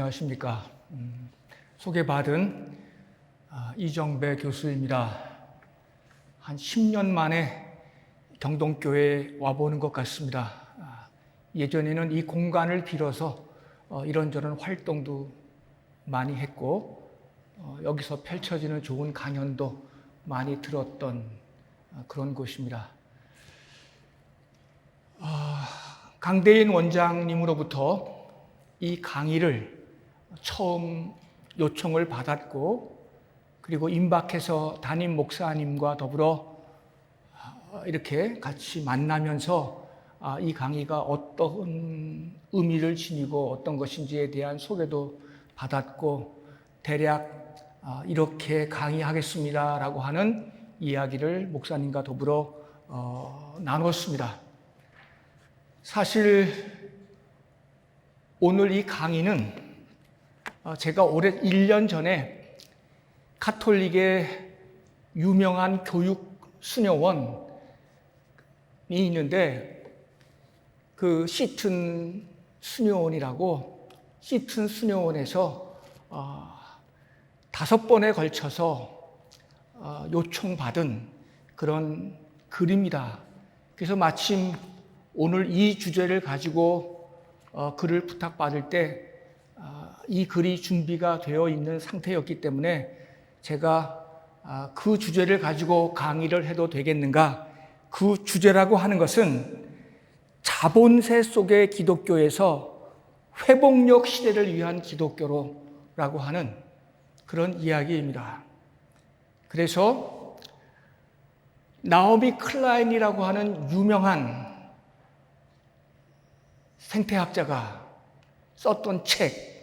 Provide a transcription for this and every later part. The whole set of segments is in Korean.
안녕하십니까. 소개받은 이정배 교수입니다. 한 10년 만에 경동교회에 와보는 것 같습니다. 예전에는 이 공간을 빌어서 이런저런 활동도 많이 했고 여기서 펼쳐지는 좋은 강연도 많이 들었던 그런 곳입니다. 강대인 원장님으로부터 이 강의를 처음 요청을 받았고, 그리고 임박해서 담임 목사님과 더불어 이렇게 같이 만나면서 이 강의가 어떤 의미를 지니고 어떤 것인지에 대한 소개도 받았고, 대략 이렇게 강의하겠습니다라고 하는 이야기를 목사님과 더불어 나눴습니다. 사실 오늘 이 강의는 제가 올해 1년 전에 가톨릭의 유명한 교육 수녀원이 있는데, 그 시튼 수녀원이라고, 시튼 수녀원에서 5번에 걸쳐서 요청받은 그런 글입니다. 그래서 마침 오늘 이 주제를 가지고 글을 부탁받을 때 이 글이 준비가 되어 있는 상태였기 때문에 제가 그 주제를 가지고 강의를 해도 되겠는가? 그 주제라고 하는 것은 자본세 속의 기독교에서 회복력 시대를 위한 기독교라고 하는 그런 이야기입니다. 그래서 나오미 클라인이라고 하는 유명한 생태학자가 썼던 책,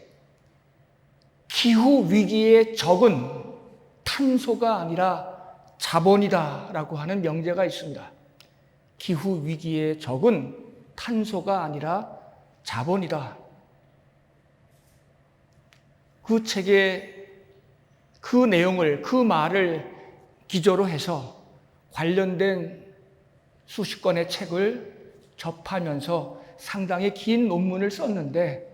기후위기의 적은 탄소가 아니라 자본이다라고 하는 명제가 있습니다. 기후위기의 적은 탄소가 아니라 자본이다. 그 책의 그 내용을, 그 말을 기조로 해서 관련된 수십 권의 책을 접하면서 상당히 긴 논문을 썼는데,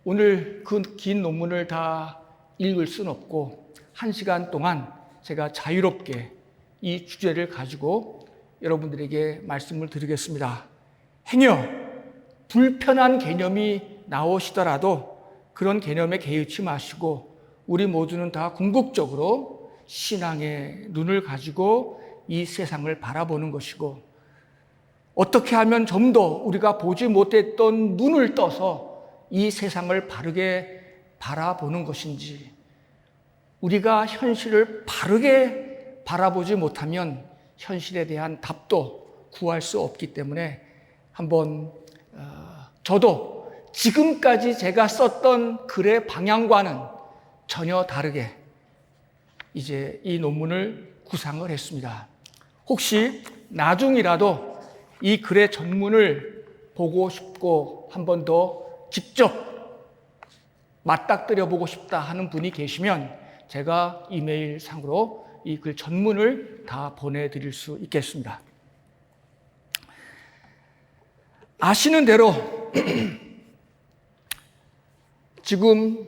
오늘 그 긴 논문을 다 읽을 수는 없고 1시간 동안 제가 자유롭게 이 주제를 가지고 여러분들에게 말씀을 드리겠습니다. 행여 불편한 개념이 나오시더라도 그런 개념에 개의치 마시고, 우리 모두는 다 궁극적으로 신앙의 눈을 가지고 이 세상을 바라보는 것이고, 어떻게 하면 좀 더 우리가 보지 못했던 눈을 떠서 이 세상을 바르게 바라보는 것인지, 우리가 현실을 바르게 바라보지 못하면 현실에 대한 답도 구할 수 없기 때문에 한번 저도 지금까지 제가 썼던 글의 방향과는 전혀 다르게 이제 이 논문을 구상을 했습니다. 혹시 나중이라도 이 글의 전문을 보고 싶고 한 번 더 직접 맞닥뜨려 보고 싶다 하는 분이 계시면 제가 이메일 상으로 이 글 전문을 다 보내드릴 수 있겠습니다. 아시는 대로 지금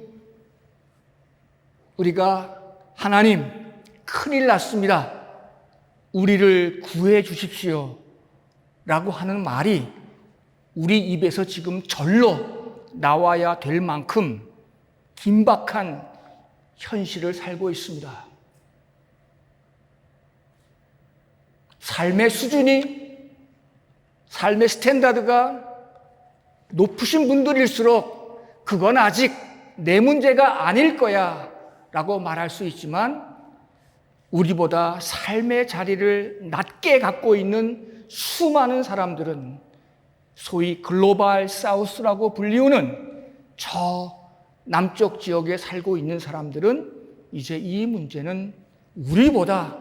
우리가 하나님 큰일 났습니다, 우리를 구해 주십시오 라고 하는 말이 우리 입에서 지금 절로 나와야 될 만큼 긴박한 현실을 살고 있습니다. 삶의 수준이, 삶의 스탠다드가 높으신 분들일수록 그건 아직 내 문제가 아닐 거야 라고 말할 수 있지만, 우리보다 삶의 자리를 낮게 갖고 있는 수많은 사람들은 소위 글로벌 사우스라고 불리우는 저 남쪽 지역에 살고 있는 사람들은 이제 이 문제는 우리보다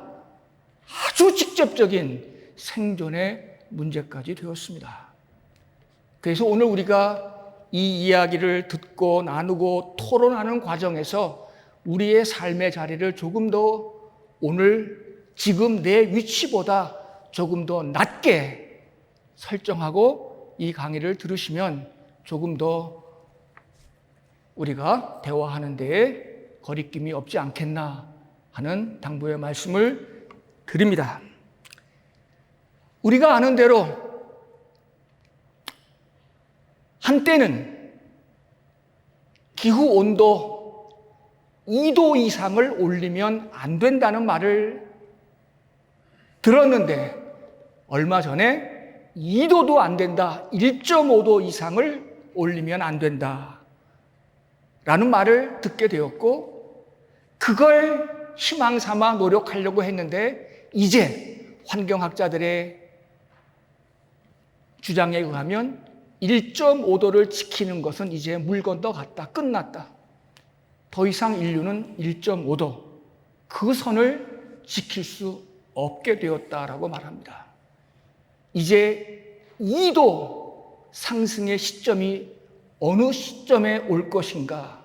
아주 직접적인 생존의 문제까지 되었습니다. 그래서 오늘 우리가 이 이야기를 듣고 나누고 토론하는 과정에서 우리의 삶의 자리를 조금 더 오늘 지금 내 위치보다 조금 더 낮게 설정하고 이 강의를 들으시면 조금 더 우리가 대화하는 데에 거리낌이 없지 않겠나 하는 당부의 말씀을 드립니다. 우리가 아는 대로 한때는 기후 온도 2도 이상을 올리면 안 된다는 말을 들었는데 얼마 전에 2도도 안 된다, 1.5도 이상을 올리면 안 된다 라는 말을 듣게 되었고, 그걸 희망 삼아 노력하려고 했는데 이제 환경학자들의 주장에 의하면 1.5도를 지키는 것은 이제 물 건너갔다, 끝났다. 더 이상 인류는 1.5도, 그 선을 지킬 수 없게 되었다라고 말합니다. 이제 2도 상승의 시점이 어느 시점에 올 것인가?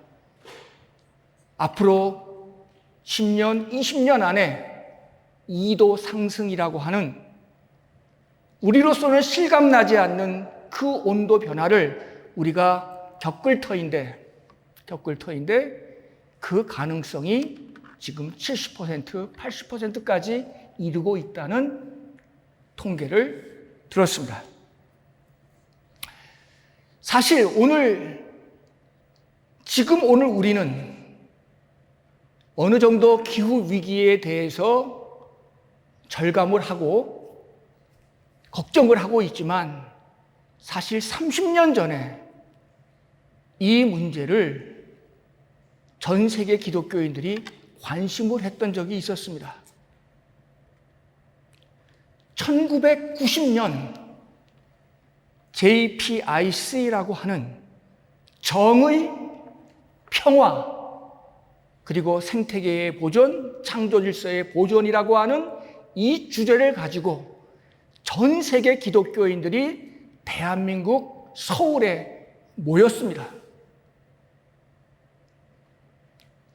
앞으로 10년, 20년 안에 2도 상승이라고 하는 우리로서는 실감나지 않는 그 온도 변화를 우리가 겪을 터인데 그 가능성이 지금 70%, 80%까지 이르고 있다는 통계를 들었습니다. 사실 지금 오늘 우리는 어느 정도 기후 위기에 대해서 절감을 하고 걱정을 하고 있지만, 사실 30년 전에 이 문제를 전 세계 기독교인들이 관심을 했던 적이 있었습니다. 1990년 JPIC라고 하는 정의, 평화, 그리고 생태계의 보존, 창조 질서의 보존이라고 하는 이 주제를 가지고 전 세계 기독교인들이 대한민국 서울에 모였습니다.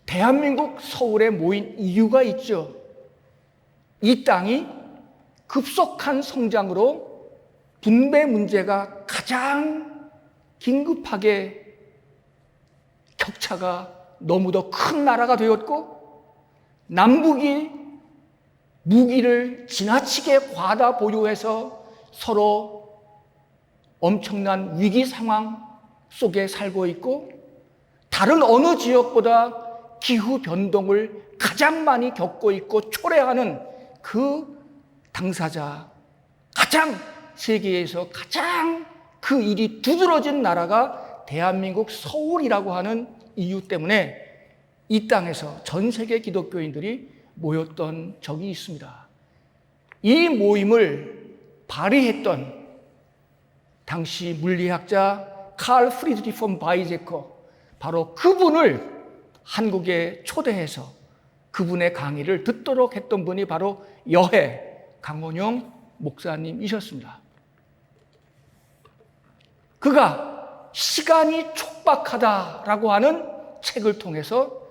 대한민국 서울에 모인 이유가 있죠. 이 땅이 급속한 성장으로 분배 문제가 가장 긴급하게 격차가 너무도 큰 나라가 되었고, 남북이 무기를 지나치게 과다 보유해서 서로 엄청난 위기 상황 속에 살고 있고, 다른 어느 지역보다 기후 변동을 가장 많이 겪고 있고 초래하는 그 당사자, 세계에서 가장 그 일이 두드러진 나라가 대한민국 서울이라고 하는 이유 때문에 이 땅에서 전 세계 기독교인들이 모였던 적이 있습니다. 이 모임을 발의했던 당시 물리학자 칼 프리드리히 폰 바이제커, 바로 그분을 한국에 초대해서 그분의 강의를 듣도록 했던 분이 바로 여해 강원영 목사님이셨습니다. 그가 시간이 촉박하다라고 하는 책을 통해서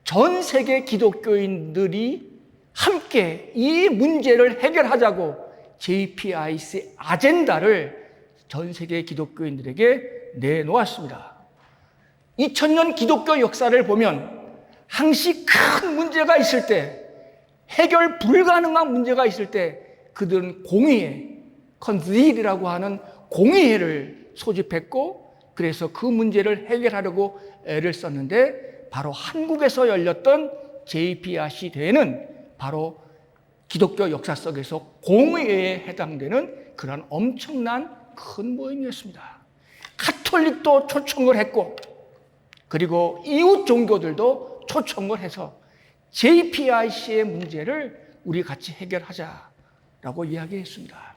전 세계 기독교인들이 함께 이 문제를 해결하자고 JPIC 아젠다를 전 세계 기독교인들에게 내놓았습니다. 2000년 기독교 역사를 보면 항시 큰 문제가 있을 때, 해결 불가능한 문제가 있을 때 그들은 공의회, 컨실이라고 하는 공의회를 소집했고, 그래서 그 문제를 해결하려고 애를 썼는데, 바로 한국에서 열렸던 JPIC 대회는 바로 기독교 역사 속에서 공의회에 해당되는 그런 엄청난 큰 모임이었습니다. 가톨릭도 초청을 했고, 그리고 이웃 종교들도 초청을 해서 JPIC의 문제를 우리 같이 해결하자라고 이야기했습니다.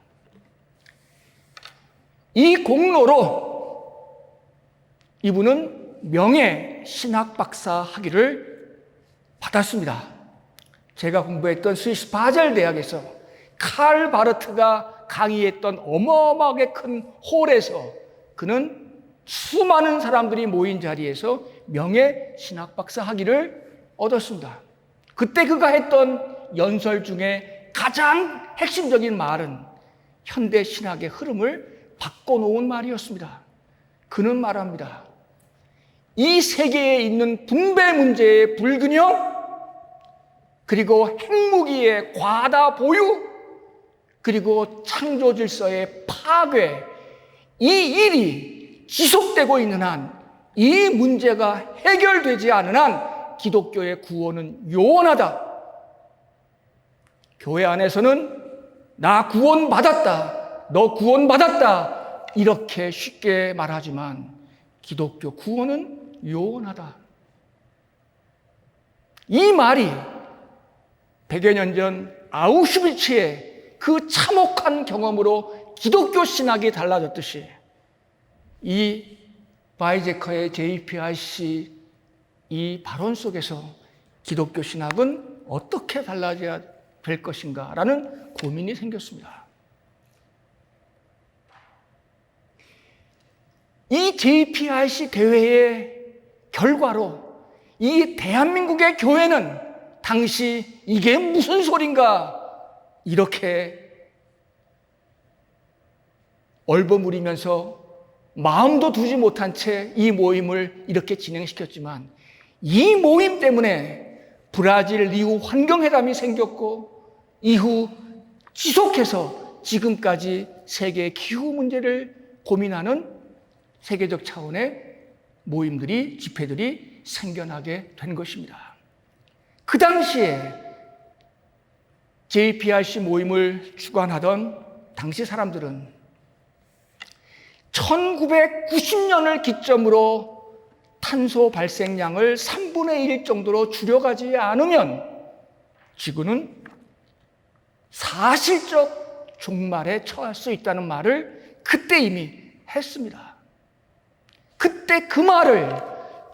이 공로로 이분은 명예 신학 박사 학위를 받았습니다. 제가 공부했던 스위스 바젤 대학에서 칼 바르트가 강의했던 어마어마하게 큰 홀에서 그는 수많은 사람들이 모인 자리에서 명예 신학 박사 학위를 얻었습니다. 그때 그가 했던 연설 중에 가장 핵심적인 말은 현대 신학의 흐름을 바꿔놓은 말이었습니다. 그는 말합니다. 이 세계에 있는 분배 문제의 불균형, 그리고 핵무기의 과다 보유, 그리고 창조 질서의 파괴, 이 일이 지속되고 있는 한, 이 문제가 해결되지 않은 한 기독교의 구원은 요원하다. 교회 안에서는 나 구원받았다, 너 구원받았다, 이렇게 쉽게 말하지만 기독교 구원은 요원하다. 이 말이 100여 년 전 아우슈비츠의 그 참혹한 경험으로 기독교 신학이 달라졌듯이, 이 바이제커의 JPIC 이 발언 속에서 기독교 신학은 어떻게 달라져야 될 것인가 라는 고민이 생겼습니다. 이 JPIC 대회의 결과로 이 대한민국의 교회는 당시 이게 무슨 소린가 이렇게 얼버무리면서 마음도 두지 못한 채 이 모임을 이렇게 진행시켰지만, 이 모임 때문에 브라질 리우 환경회담이 생겼고, 이후 지속해서 지금까지 세계 기후 문제를 고민하는 세계적 차원의 모임들이, 집회들이 생겨나게 된 것입니다. 그 당시에 JPRC 모임을 주관하던 당시 사람들은 1990년을 기점으로 탄소 발생량을 3분의 1 정도로 줄여가지 않으면 지구는 사실적 종말에 처할 수 있다는 말을 그때 이미 했습니다. 그때 그 말을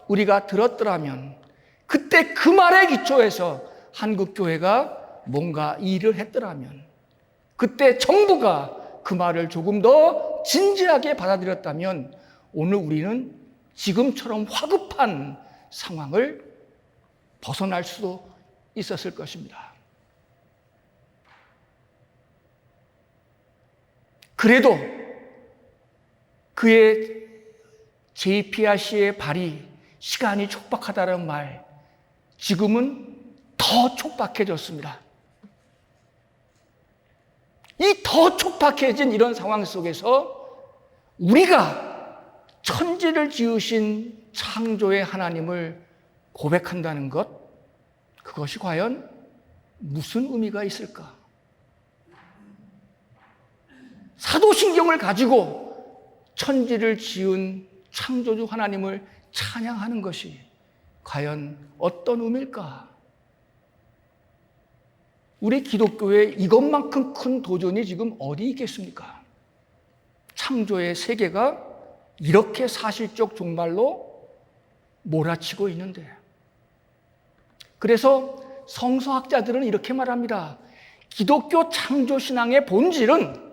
우리가 들었더라면, 그때 그 말에 기초해서 한국교회가 뭔가 일을 했더라면, 그때 정부가 그 말을 조금 더 진지하게 받아들였다면 오늘 우리는 지금처럼 화급한 상황을 벗어날 수도 있었을 것입니다. 그래도 그의 JPRC의 발이 시간이 촉박하다는 말, 지금은 더 촉박해졌습니다. 이 더 촉박해진 이런 상황 속에서 우리가 천지를 지으신 창조의 하나님을 고백한다는 것, 그것이 과연 무슨 의미가 있을까? 사도신경을 가지고 천지를 지은 창조주 하나님을 찬양하는 것이 과연 어떤 의미일까? 우리 기독교에 이것만큼 큰 도전이 지금 어디 있겠습니까? 창조의 세계가 이렇게 사실적 종말로 몰아치고 있는데. 그래서 성서학자들은 이렇게 말합니다. 기독교 창조신앙의 본질은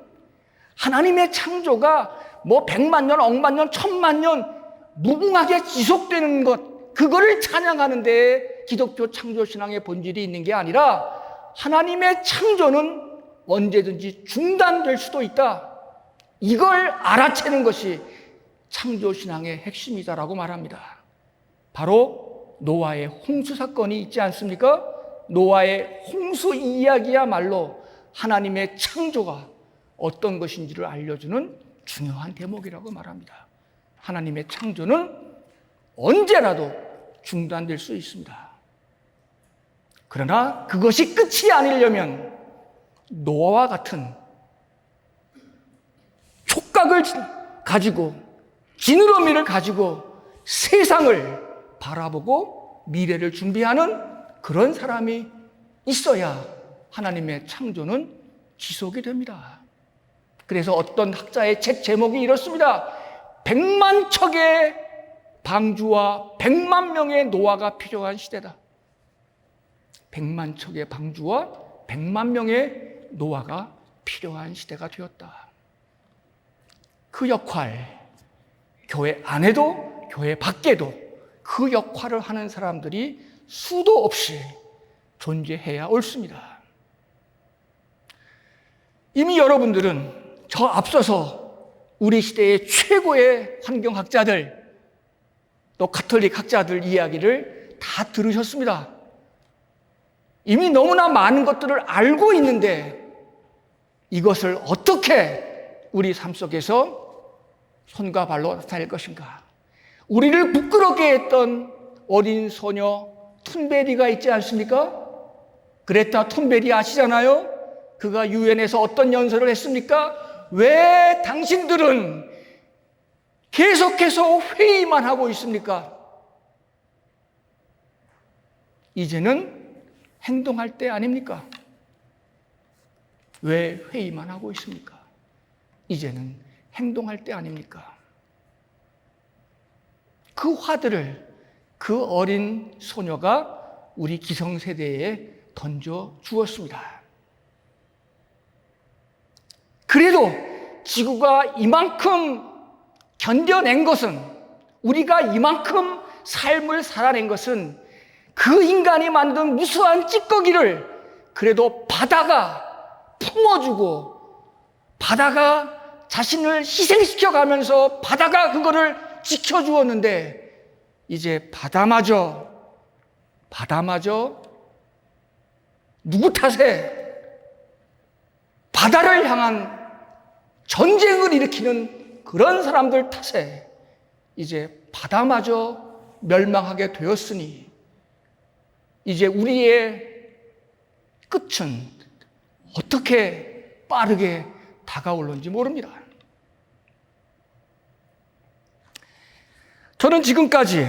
하나님의 창조가 뭐 100만 년, 억만 년, 1000만 년 무궁하게 지속되는 것, 그거를 찬양하는 데 기독교 창조신앙의 본질이 있는 게 아니라, 하나님의 창조는 언제든지 중단될 수도 있다, 이걸 알아채는 것이 창조신앙의 핵심이다라고 말합니다. 바로 노아의 홍수 사건이 있지 않습니까? 노아의 홍수 이야기야말로 하나님의 창조가 어떤 것인지를 알려주는 중요한 대목이라고 말합니다. 하나님의 창조는 언제라도 중단될 수 있습니다. 그러나 그것이 끝이 아니려면 노아와 같은 촉각을 가지고, 지느러미를 가지고 세상을 바라보고 미래를 준비하는 그런 사람이 있어야 하나님의 창조는 지속이 됩니다. 그래서 어떤 학자의 책 제목이 이렇습니다. 100만 척의 방주와 100만 명의 노아가 필요한 시대다. 100만 척의 방주와 100만 명의 노아가 필요한 시대가 되었다. 그 역할, 교회 안에도 교회 밖에도 그 역할을 하는 사람들이 수도 없이 존재해야 옳습니다. 이미 여러분들은 저 앞서서 우리 시대의 최고의 환경학자들, 또 가톨릭 학자들 이야기를 다 들으셨습니다. 이미 너무나 많은 것들을 알고 있는데 이것을 어떻게 우리 삶 속에서 손과 발로 나타낼 것인가? 우리를 부끄럽게 했던 어린 소녀 툰베리가 있지 않습니까? 그레타 툰베리 아시잖아요? 그가 유엔에서 어떤 연설을 했습니까? 왜 당신들은 계속해서 회의만 하고 있습니까? 이제는 행동할 때 아닙니까? 왜 회의만 하고 있습니까? 이제는 행동할 때 아닙니까? 그 화두를 그 어린 소녀가 우리 기성세대에 던져 주었습니다. 그래도 지구가 이만큼 견뎌낸 것은, 우리가 이만큼 삶을 살아낸 것은 그 인간이 만든 무수한 찌꺼기를 그래도 바다가 품어주고, 바다가 자신을 희생시켜 가면서 바다가 그거를 지켜주었는데, 이제 바다마저 누구 탓에 바다를 향한 전쟁을 일으키는 그런 사람들 탓에 이제 바다마저 멸망하게 되었으니 이제 우리의 끝은 어떻게 빠르게 다가올는지 모릅니다. 저는 지금까지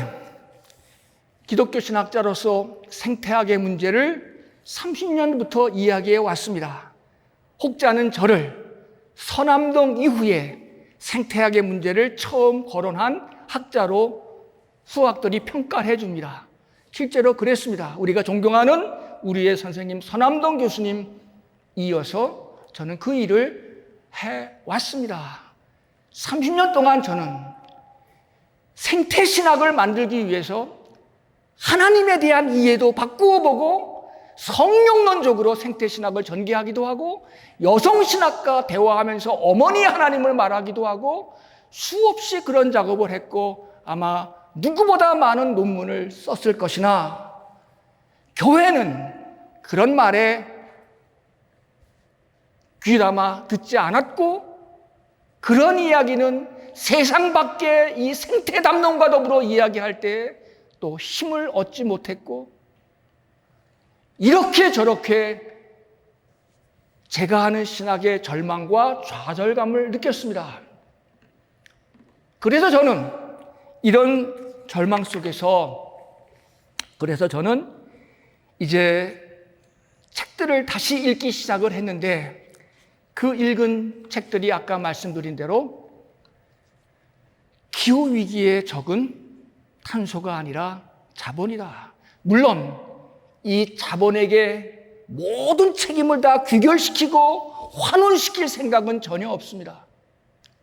기독교 신학자로서 생태학의 문제를 30년부터 이야기해 왔습니다. 혹자는 저를 서남동 이후에 생태학의 문제를 처음 거론한 학자로 수학들이 평가를 해줍니다. 실제로 그랬습니다. 우리가 존경하는 우리의 선생님 서남동 교수님 이어서 저는 그 일을 해왔습니다. 30년 동안 저는 생태신학을 만들기 위해서 하나님에 대한 이해도 바꾸어 보고 성령론적으로 생태신학을 전개하기도 하고 여성신학과 대화하면서 어머니 하나님을 말하기도 하고 수없이 그런 작업을 했고 아마 누구보다 많은 논문을 썼을 것이나 교회는 그런 말에 귀담아 듣지 않았고 그런 이야기는 세상 밖에 이 생태 담론과 더불어 이야기할 때 또 힘을 얻지 못했고 이렇게 저렇게 제가 하는 신학의 절망과 좌절감을 느꼈습니다. 그래서 저는 이런 절망 속에서 저는 이제 책들을 다시 읽기 시작을 했는데 그 읽은 책들이 아까 말씀드린 대로 기후위기의 적은 탄소가 아니라 자본이다. 물론 이 자본에게 모든 책임을 다 귀결시키고 환원시킬 생각은 전혀 없습니다.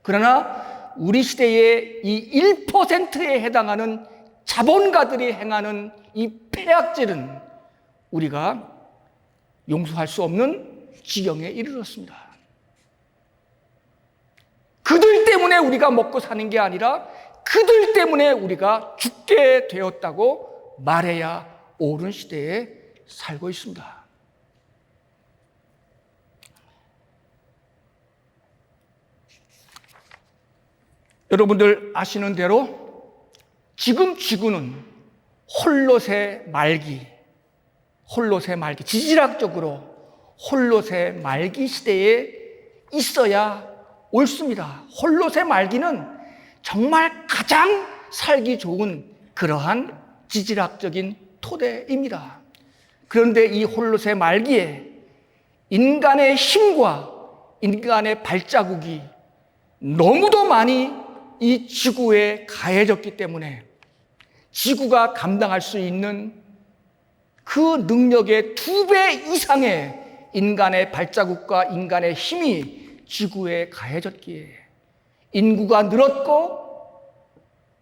그러나 우리 시대의 이 1%에 해당하는 자본가들이 행하는 이 폐악질은 우리가 용서할 수 없는 지경에 이르렀습니다. 그들 때문에 우리가 먹고 사는 게 아니라 그들 때문에 우리가 죽게 되었다고 말해야 옳은 시대에 살고 있습니다. 여러분들 아시는 대로 지금 지구는 홀롯의 말기, 지질학적으로 홀롯의 말기 시대에 있어야 옳습니다. 홀롯의 말기는 정말 가장 살기 좋은 그러한 지질학적인 토대입니다. 그런데 이 홀롯의 말기에 인간의 힘과 인간의 발자국이 너무도 많이 이 지구에 가해졌기 때문에 지구가 감당할 수 있는 그 능력의 2배 이상의 인간의 발자국과 인간의 힘이 지구에 가해졌기에 인구가 늘었고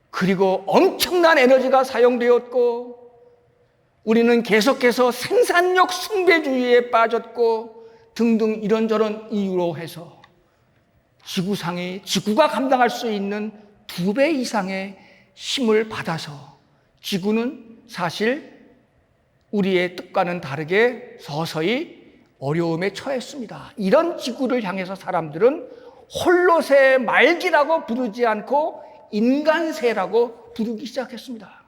그리고 엄청난 에너지가 사용되었고 우리는 계속해서 생산력 숭배주의에 빠졌고 등등 이런저런 이유로 해서 지구가 감당할 수 있는 2배 이상의 힘을 받아서 지구는 사실 우리의 뜻과는 다르게 서서히 어려움에 처했습니다. 이런 지구를 향해서 사람들은 홀로새 말기라고 부르지 않고 인간새라고 부르기 시작했습니다.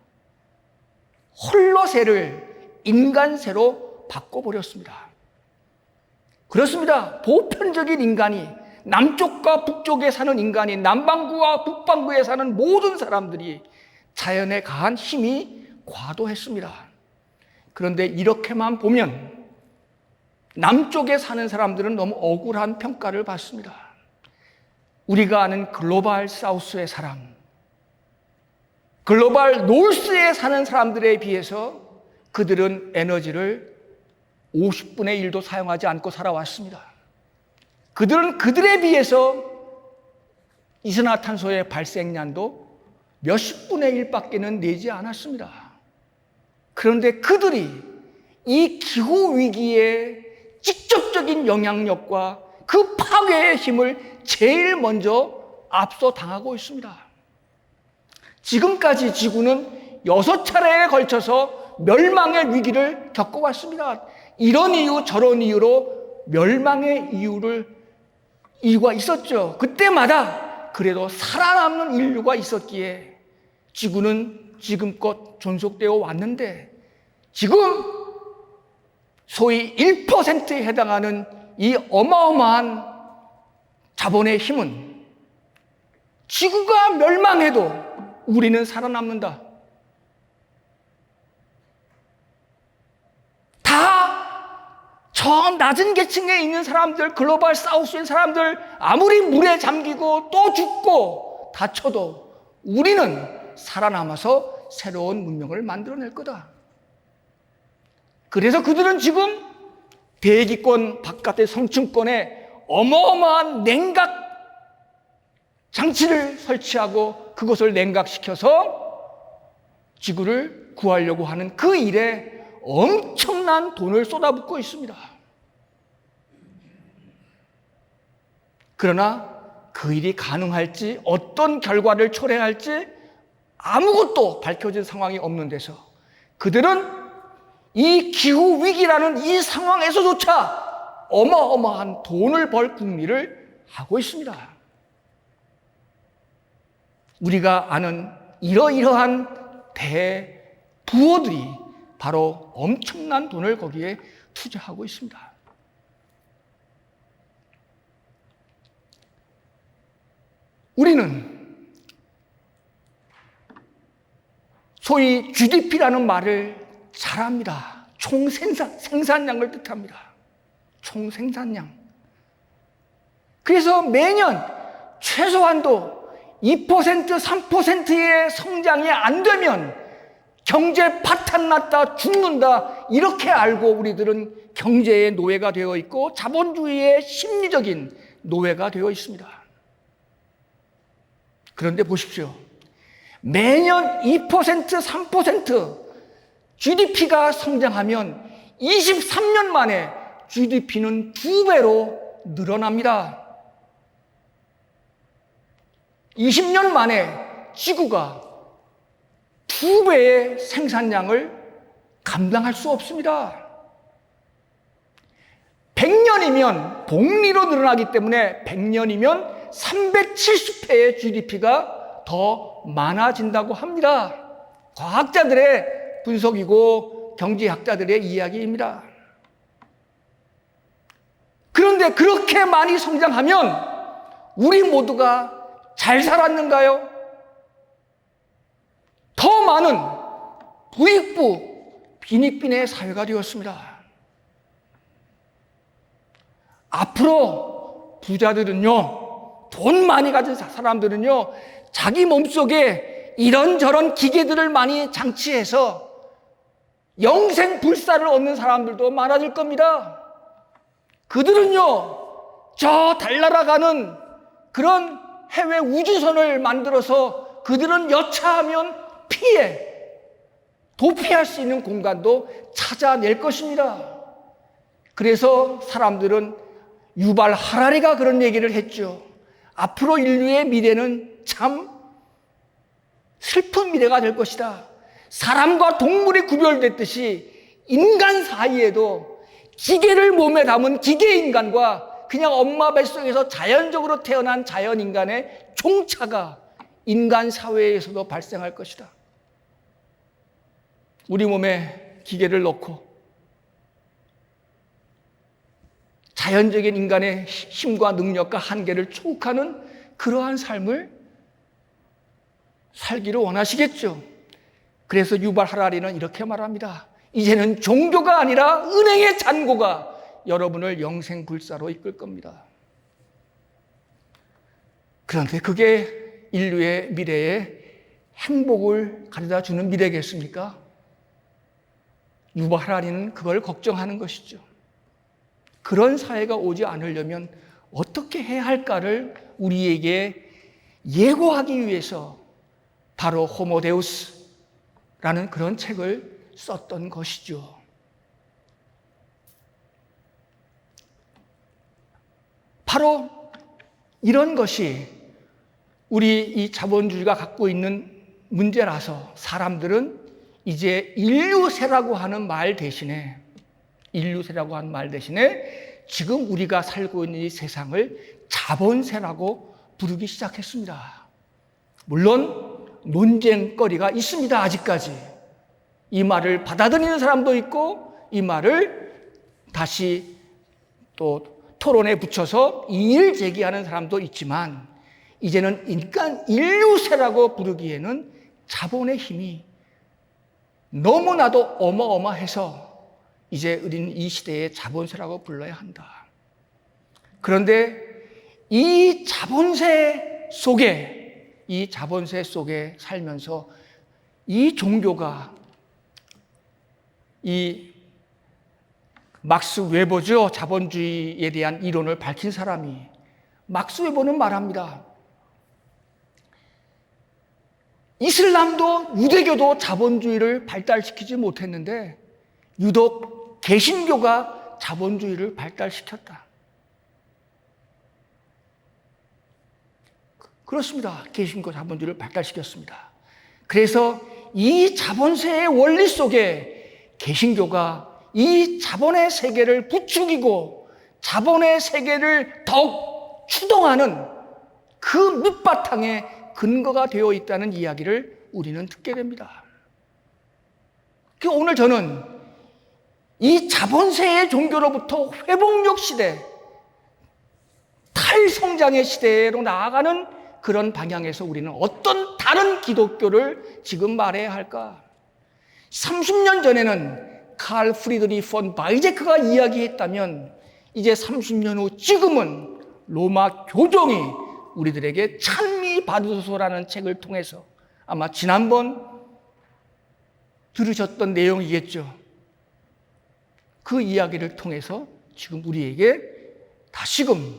홀로새를 인간새로 바꿔버렸습니다. 그렇습니다. 보편적인 인간이, 남쪽과 북쪽에 사는 인간이, 남반구와 북반구에 사는 모든 사람들이 자연에 가한 힘이 과도했습니다. 그런데 이렇게만 보면 남쪽에 사는 사람들은 너무 억울한 평가를 받습니다. 우리가 아는 글로벌 사우스의 사람, 글로벌 노스에 사는 사람들에 비해서 그들은 에너지를 50분의 1도 사용하지 않고 살아왔습니다. 그들은 그들에 비해서 이산화탄소의 발생량도 몇십 분의 1밖에는 내지 않았습니다. 그런데 그들이 이 기후위기에 직접적인 영향력과 그 파괴의 힘을 제일 먼저 앞서 당하고 있습니다. 지금까지 지구는 6차례에 걸쳐서 멸망의 위기를 겪어왔습니다. 이런 이유 저런 이유로 멸망의 이유가 있었죠. 그때마다 그래도 살아남는 인류가 있었기에 지구는 지금껏 존속되어 왔는데, 지금 소위 1%에 해당하는 이 어마어마한 자본의 힘은 지구가 멸망해도 우리는 살아남는다. 저 낮은 계층에 있는 사람들, 글로벌 사우스인 사람들, 아무리 물에 잠기고 또 죽고 다쳐도 우리는 살아남아서 새로운 문명을 만들어낼 거다. 그래서 그들은 지금 대기권 바깥의 성층권에 어마어마한 냉각 장치를 설치하고 그것을 냉각시켜서 지구를 구하려고 하는 그 일에 엄청난 돈을 쏟아붓고 있습니다. 그러나 그 일이 가능할지, 어떤 결과를 초래할지 아무것도 밝혀진 상황이 없는 데서 그들은 이 기후위기라는 이 상황에서조차 어마어마한 돈을 벌 궁리를 하고 있습니다. 우리가 아는 이러이러한 대부호들이 바로 엄청난 돈을 거기에 투자하고 있습니다. 우리는 소위 GDP라는 말을 잘 압니다. 생산량을 뜻합니다. 총생산량. 그래서 매년 최소한도 2%, 3%의 성장이 안 되면 경제 파탄 났다, 죽는다, 이렇게 알고 우리들은 경제의 노예가 되어 있고 자본주의의 심리적인 노예가 되어 있습니다. 그런데 보십시오. 매년 2%, 3% GDP가 성장하면 23년 만에 GDP는 2배로 늘어납니다. 20년 만에 지구가 2배의 생산량을 감당할 수 없습니다. 100년이면 복리로 늘어나기 때문에 100년이면 370회의 GDP가 더 많아진다고 합니다. 과학자들의 분석이고 경제학자들의 이야기입니다. 그런데 그렇게 많이 성장하면 우리 모두가 잘 살았는가요? 더 많은 부익부, 빈익빈의 사회가 되었습니다. 앞으로 부자들은요, 돈 많이 가진 사람들은요, 자기 몸속에 이런저런 기계들을 많이 장치해서 영생불사를 얻는 사람들도 많아질 겁니다. 그들은요, 저 달나라가는 그런 해외 우주선을 만들어서 그들은 여차하면 도피할 수 있는 공간도 찾아낼 것입니다. 그래서 사람들은 유발 하라리가 그런 얘기를 했죠. 앞으로 인류의 미래는 참 슬픈 미래가 될 것이다. 사람과 동물이 구별됐듯이 인간 사이에도 기계를 몸에 담은 기계인간과 그냥 엄마 뱃속에서 자연적으로 태어난 자연인간의 종차가 인간 사회에서도 발생할 것이다. 우리 몸에 기계를 넣고 자연적인 인간의 힘과 능력과 한계를 초국하는 그러한 삶을 살기를 원하시겠죠. 그래서 유발 하라리는 이렇게 말합니다. 이제는 종교가 아니라 은행의 잔고가 여러분을 영생불사로 이끌 겁니다. 그런데 그게 인류의 미래에 행복을 가져다 주는 미래겠습니까? 유발 하라리는 그걸 걱정하는 것이죠. 그런 사회가 오지 않으려면 어떻게 해야 할까를 우리에게 예고하기 위해서 바로 호모데우스라는 그런 책을 썼던 것이죠. 바로 이런 것이 우리 이 자본주의가 갖고 있는 문제라서 사람들은 이제 인류세라고 하는 말 대신에 지금 우리가 살고 있는 이 세상을 자본세라고 부르기 시작했습니다. 물론 논쟁거리가 있습니다. 아직까지. 이 말을 받아들이는 사람도 있고 이 말을 다시 또 토론에 붙여서 이의를 제기하는 사람도 있지만 이제는 인류세라고 부르기에는 자본의 힘이 너무나도 어마어마해서 이제 우리는 이 시대의 자본세라고 불러야 한다. 그런데 이 자본세 속에 살면서 이 종교가 이 막스 웨버죠. 자본주의에 대한 이론을 밝힌 사람이 막스 웨버는 말합니다. 이슬람도 유대교도 자본주의를 발달시키지 못했는데 유독 개신교가 자본주의를 발달시켰다. 그렇습니다. 개신교 자본주의를 발달시켰습니다. 그래서 이 자본세의 원리 속에 개신교가 이 자본의 세계를 부추기고 자본의 세계를 더욱 추동하는 그 밑바탕에 근거가 되어 있다는 이야기를 우리는 듣게 됩니다. 오늘 저는 이 자본세의 종교로부터 회복력 시대, 탈성장의 시대로 나아가는 그런 방향에서 우리는 어떤 다른 기독교를 지금 말해야 할까? 30년 전에는 칼 프리드리 폰 바이제크가 이야기했다면 이제 30년 후 지금은 로마 교종이 우리들에게 찬미 받으소서라는 책을 통해서 아마 지난번 들으셨던 내용이겠죠. 그 이야기를 통해서 지금 우리에게 다시금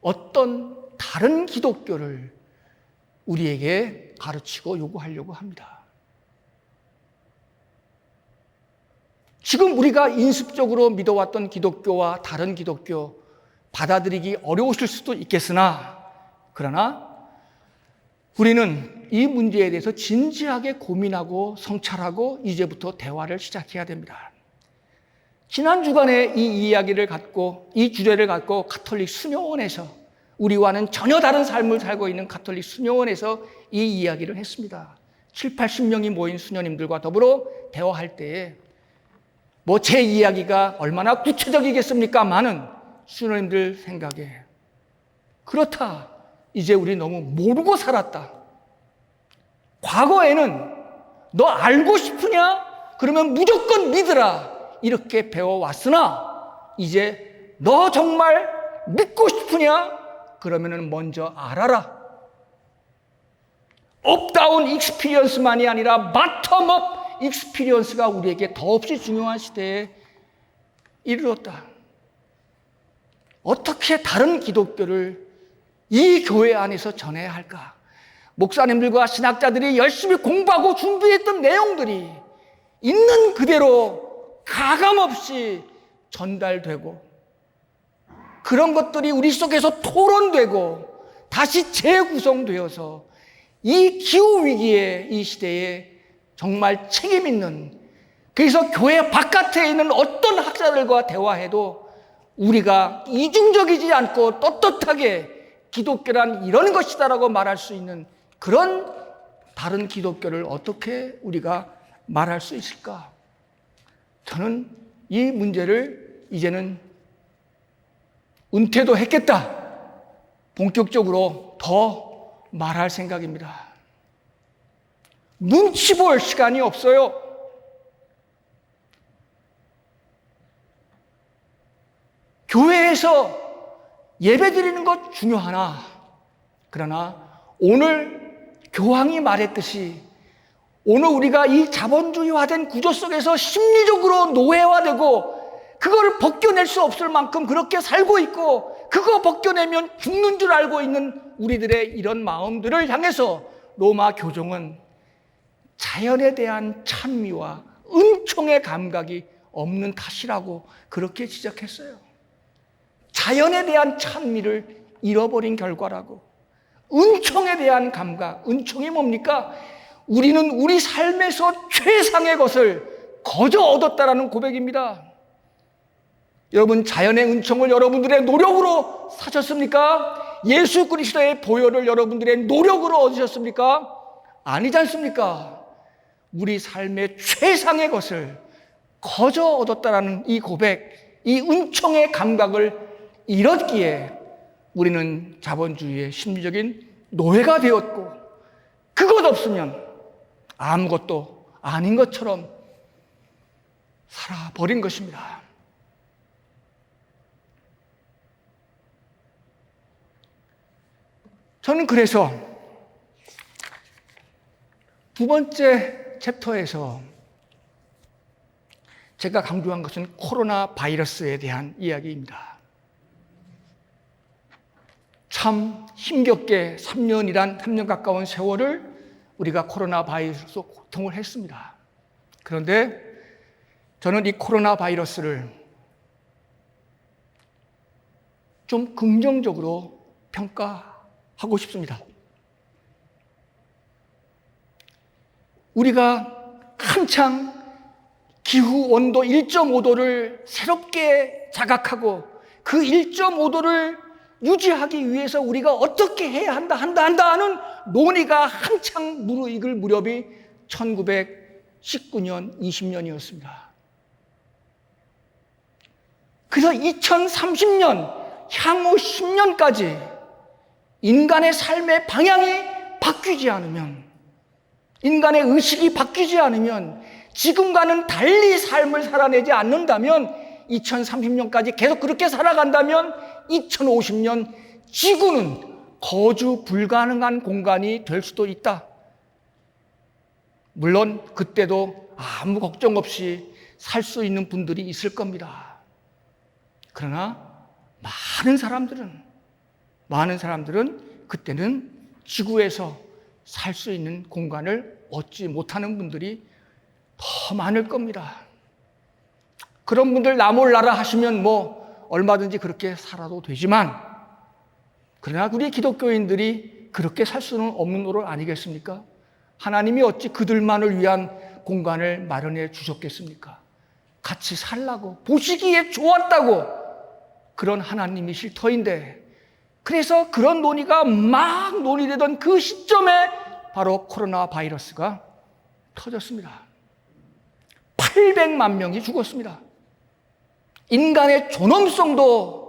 어떤 다른 기독교를 우리에게 가르치고 요구하려고 합니다. 지금 우리가 인습적으로 믿어왔던 기독교와 다른 기독교 받아들이기 어려우실 수도 있겠으나 그러나 우리는 이 문제에 대해서 진지하게 고민하고 성찰하고 이제부터 대화를 시작해야 됩니다. 지난 주간에 이 이야기를 갖고 이 주제를 갖고 가톨릭 수녀원에서 우리와는 전혀 다른 삶을 살고 있는 가톨릭 수녀원에서 이 이야기를 했습니다. 7, 80명이 모인 수녀님들과 더불어 대화할 때에 제 이야기가 얼마나 구체적이겠습니까마는 수녀님들 생각에 그렇다. 이제 우리 너무 모르고 살았다. 과거에는 너 알고 싶으냐? 그러면 무조건 믿으라. 이렇게 배워왔으나 이제 너 정말 믿고 싶으냐? 그러면 먼저 알아라. 업다운 익스피리언스만이 아니라 바텀업 익스피리언스가 우리에게 더없이 중요한 시대에 이르렀다. 어떻게 다른 기독교를 이 교회 안에서 전해야 할까? 목사님들과 신학자들이 열심히 공부하고 준비했던 내용들이 있는 그대로 가감없이 전달되고 그런 것들이 우리 속에서 토론되고 다시 재구성되어서 이 기후위기의 이 시대에 정말 책임 있는, 그래서 교회 바깥에 있는 어떤 학자들과 대화해도 우리가 이중적이지 않고 떳떳하게 기독교란 이런 것이다라고 말할 수 있는 그런 다른 기독교를 어떻게 우리가 말할 수 있을까? 저는 이 문제를 이제는 은퇴도 했겠다, 본격적으로 더 말할 생각입니다. 눈치 볼 시간이 없어요. 교회에서 예배 드리는 것 중요하나, 그러나 오늘 교황이 말했듯이 오늘 우리가 이 자본주의화된 구조 속에서 심리적으로 노예화되고 그걸 벗겨낼 수 없을 만큼 그렇게 살고 있고, 그거 벗겨내면 죽는 줄 알고 있는 우리들의 이런 마음들을 향해서 로마 교종은 자연에 대한 찬미와 은총의 감각이 없는 탓이라고 그렇게 지적했어요. 자연에 대한 찬미를 잃어버린 결과라고. 은총에 대한 감각, 은총이 뭡니까? 우리는 우리 삶에서 최상의 것을 거저 얻었다라는 고백입니다. 여러분, 자연의 은총을 여러분들의 노력으로 사셨습니까? 예수 그리스도의 보혈을 여러분들의 노력으로 얻으셨습니까? 아니지 않습니까? 우리 삶의 최상의 것을 거저 얻었다라는 이 고백, 이 은총의 감각을 잃었기에 우리는 자본주의의 심리적인 노예가 되었고, 그것 없으면 아무것도 아닌 것처럼 살아버린 것입니다. 저는 그래서 두 번째 챕터에서 제가 강조한 것은 코로나 바이러스에 대한 이야기입니다. 참 힘겹게 3년 가까운 세월을 우리가 코로나 바이러스로 고통을 했습니다. 그런데 저는 이 코로나 바이러스를 좀 긍정적으로 평가하고 싶습니다. 우리가 한창 기후 온도 1.5도를 새롭게 자각하고 그 1.5도를 유지하기 위해서 우리가 어떻게 해야 한다 하는 논의가 한창 무르익을 무렵이 1919년, 20년이었습니다. 그래서 2030년, 향후 10년까지 인간의 삶의 방향이 바뀌지 않으면, 인간의 의식이 바뀌지 않으면, 지금과는 달리 삶을 살아내지 않는다면, 2030년까지 계속 그렇게 살아간다면 2050년 지구는 거주 불가능한 공간이 될 수도 있다. 물론 그때도 아무 걱정 없이 살 수 있는 분들이 있을 겁니다. 그러나 많은 사람들은 그때는 지구에서 살 수 있는 공간을 얻지 못하는 분들이 더 많을 겁니다. 그런 분들 나 몰라라 하시면 얼마든지 그렇게 살아도 되지만, 그러나 우리 기독교인들이 그렇게 살 수는 없는 노릇 아니겠습니까? 하나님이 어찌 그들만을 위한 공간을 마련해 주셨겠습니까? 같이 살라고, 보시기에 좋았다고, 그런 하나님이실 터인데, 그래서 그런 논의가 막 논의되던 그 시점에 바로 코로나 바이러스가 터졌습니다. 800만 명이 죽었습니다. 인간의 존엄성도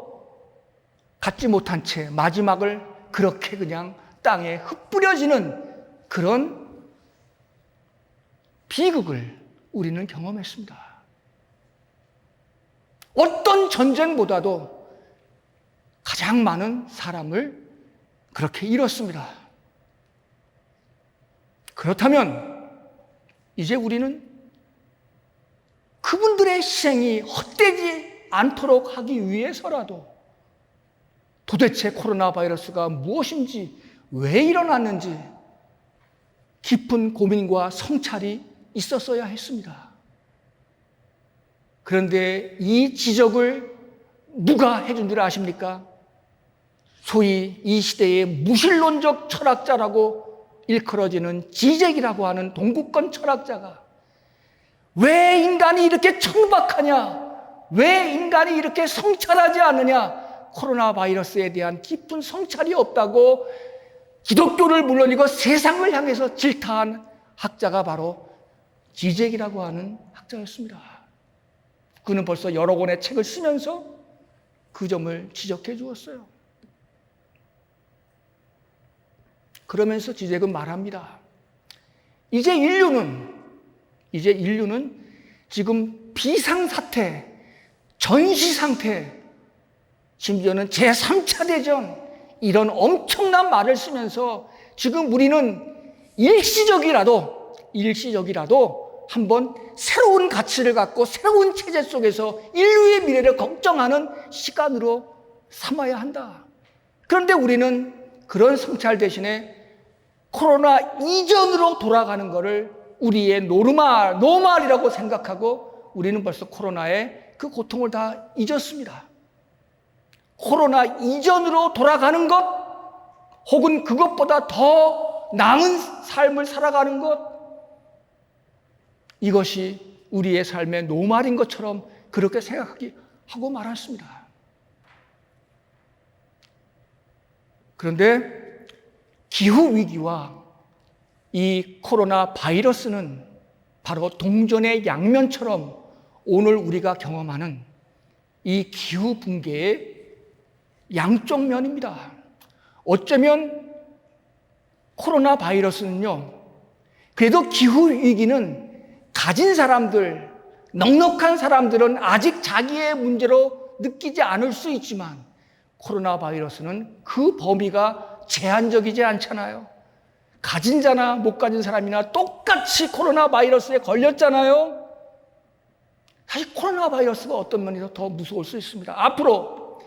갖지 못한 채 마지막을 그렇게 그냥 땅에 흩뿌려지는 그런 비극을 우리는 경험했습니다. 어떤 전쟁보다도 가장 많은 사람을 그렇게 잃었습니다. 그렇다면 이제 우리는 그분들의 희생이 헛되지 않도록 하기 위해서라도 도대체 코로나 바이러스가 무엇인지, 왜 일어났는지 깊은 고민과 성찰이 있었어야 했습니다. 그런데 이 지적을 누가 해준 줄 아십니까? 소위 이 시대의 무신론적 철학자라고 일컬어지는 지적이라고 하는 동구권 철학자가 왜 인간이 이렇게 천박하냐? 왜 인간이 이렇게 성찰하지 않느냐? 코로나 바이러스에 대한 깊은 성찰이 없다고 기독교를 물론이고 세상을 향해서 질타한 학자가 바로 지적이라고 하는 학자였습니다. 그는 벌써 여러 권의 책을 쓰면서 그 점을 지적해 주었어요. 그러면서 지적은 말합니다. 이제 인류는 지금 비상사태, 전시상태, 심지어는 제3차 대전, 이런 엄청난 말을 쓰면서 지금 우리는 일시적이라도 한번 새로운 가치를 갖고 새로운 체제 속에서 인류의 미래를 걱정하는 시간으로 삼아야 한다. 그런데 우리는 그런 성찰 대신에 코로나 이전으로 돌아가는 것을 우리의 노말이라고 생각하고 우리는 벌써 코로나의 그 고통을 다 잊었습니다. 코로나 이전으로 돌아가는 것, 혹은 그것보다 더 나은 삶을 살아가는 것, 이것이 우리의 삶의 노말인 것처럼 그렇게 생각하고 말았습니다. 그런데 기후위기와 이 코로나 바이러스는 바로 동전의 양면처럼 오늘 우리가 경험하는 이 기후붕괴의 양쪽 면입니다. 어쩌면 코로나 바이러스는요, 그래도 기후위기는 가진 사람들, 넉넉한 사람들은 아직 자기의 문제로 느끼지 않을 수 있지만 코로나 바이러스는 그 범위가 제한적이지 않잖아요. 가진 자나 못 가진 사람이나 똑같이 코로나 바이러스에 걸렸잖아요. 사실 코로나 바이러스가 어떤 면에서 더 무서울 수 있습니다. 앞으로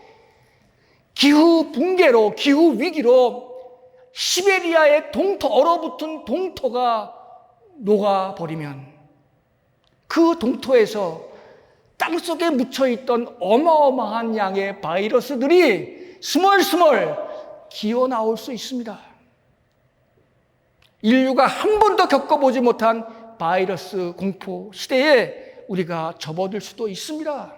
기후 붕괴로, 기후 위기로 시베리아의 얼어붙은 동토가 녹아버리면 그 동토에서 땅속에 묻혀있던 어마어마한 양의 바이러스들이 스멀스멀 기어 나올 수 있습니다. 인류가 한 번도 겪어보지 못한 바이러스 공포 시대에 우리가 접어들 수도 있습니다.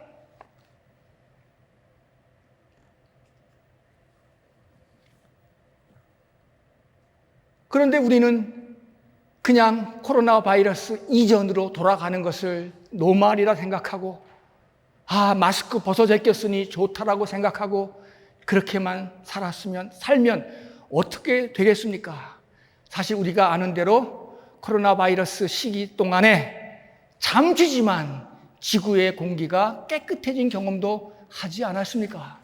그런데 우리는 그냥 코로나 바이러스 이전으로 돌아가는 것을 노말이라 생각하고, 마스크 벗어 제꼈으니 좋다라고 생각하고 그렇게만 살면 어떻게 되겠습니까? 사실 우리가 아는 대로 코로나 바이러스 시기 동안에 잠시지만 지구의 공기가 깨끗해진 경험도 하지 않았습니까?